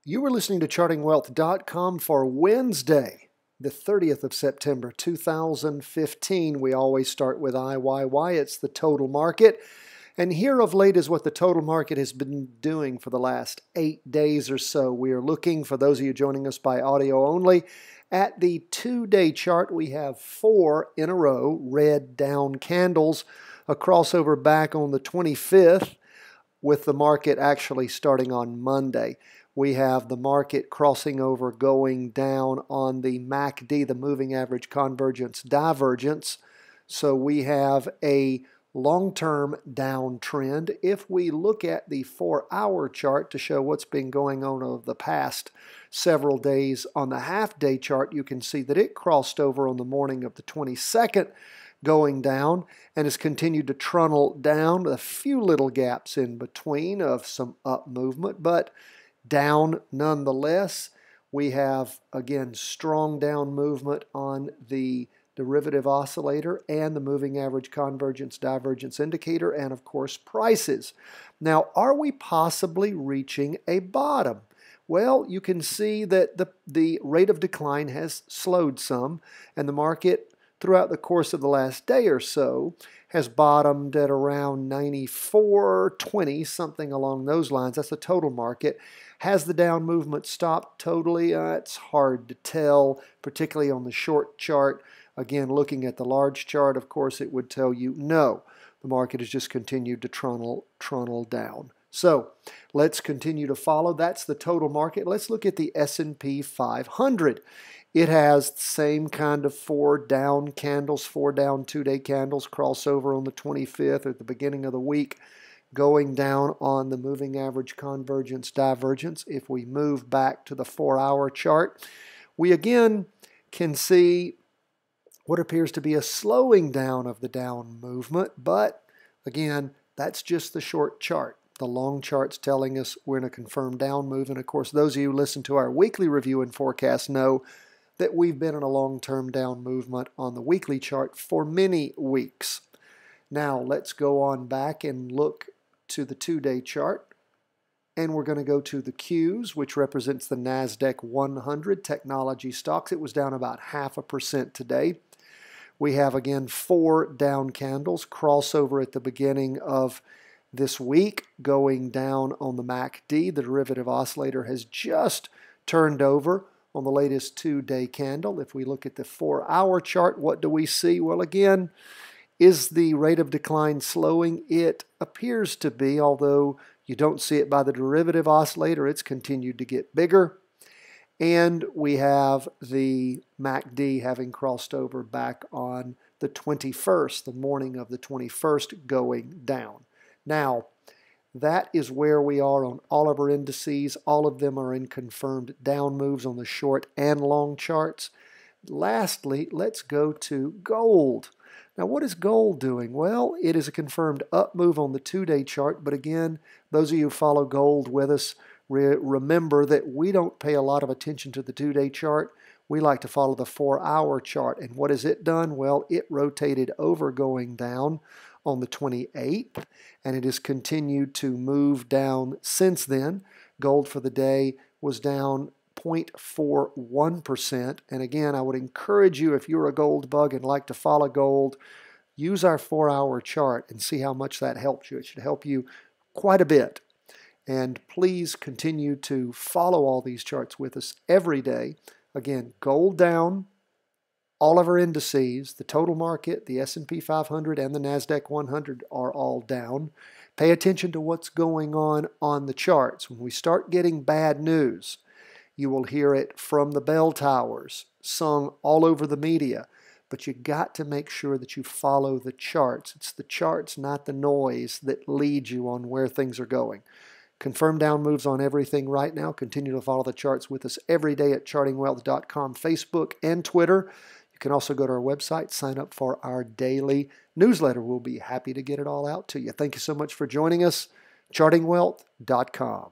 You were listening to ChartingWealth.com for Wednesday, the 30th of September, 2015. We always start with IYY. It's the total market. And here of late is what the total market has been doing for the last 8 days or so. We are looking, for those of you joining us by audio only, at the 2-day chart. We have 4 in a row red down candles, a crossover back on the 25th, with the market actually starting on Monday. We have the market crossing over, going down on the MACD, the moving average convergence divergence. So we have a long-term downtrend. If we look at the 4-hour chart to show what's been going on over the past several days, on the half-day chart, you can see that it crossed over on the morning of the 22nd, going down, and has continued to trundle down with a few little gaps in between of some up movement, but down nonetheless. We have, again, strong down movement on the derivative oscillator and the moving average convergence divergence indicator, and of course prices. Now, are we possibly reaching a bottom? Well, you can see that the rate of decline has slowed some, and the market throughout the course of the last day or so has bottomed at around 94.20, something along those lines. That's the total market. Has the down movement stopped totally? It's hard to tell, particularly on the short chart. Again, looking at the large chart, of course, it would tell you no. The market has just continued to trundle down. So let's continue to follow. That's the total market. Let's look at the S&P 500. It has the same kind of 4 down candles, 4 down 2-day candles, crossover on the 25th at the beginning of the week, going down on the moving average convergence divergence. If we move back to the 4-hour chart, we again can see what appears to be a slowing down of the down movement, but again, that's just the short chart. The long chart's telling us we're in a confirmed down move, and of course, those of you who listen to our weekly review and forecast know that we've been in a long-term down movement on the weekly chart for many weeks. Now, let's go on back and look to the 2-day chart, and we're going to go to the Qs, which represents the NASDAQ 100 technology stocks. It was down about 0.5% today. We have, again, 4 down candles, crossover at the beginning of this week, going down on the MACD. The derivative oscillator has just turned over on the latest 2-day candle. If we look at the 4-hour chart, what do we see? Well, again, is the rate of decline slowing? It appears to be, although you don't see it by the derivative oscillator. It's continued to get bigger. And we have the MACD having crossed over back on the 21st, the morning of the 21st, going down. Now, that is where we are on all of our indices. All of them are in confirmed down moves on the short and long charts. Lastly, let's go to gold. Now, what is gold doing? Well, it is a confirmed up move on the 2-day chart, but again, those of you who follow gold with us, remember that we don't pay a lot of attention to the 2-day chart. We like to follow the 4-hour chart. And what has it done? Well, it rotated over, going down on the 28th, and it has continued to move down since then. Gold for the day was down 0.41%. And again, I would encourage you, if you're a gold bug and like to follow gold, use our 4-hour chart and see how much that helps you. It should help you quite a bit. And please continue to follow all these charts with us every day. Again, gold down, all of our indices, the total market, the S&P 500 and the NASDAQ 100 are all down. Pay attention to what's going on the charts. When we start getting bad news, you will hear it from the bell towers, sung all over the media. But you got to make sure that you follow the charts. It's the charts, not the noise, that lead you on where things are going. Confirm down moves on everything right now. Continue to follow the charts with us every day at chartingwealth.com, Facebook, and Twitter. You can also go to our website, sign up for our daily newsletter. We'll be happy to get it all out to you. Thank you so much for joining us. chartingwealth.com.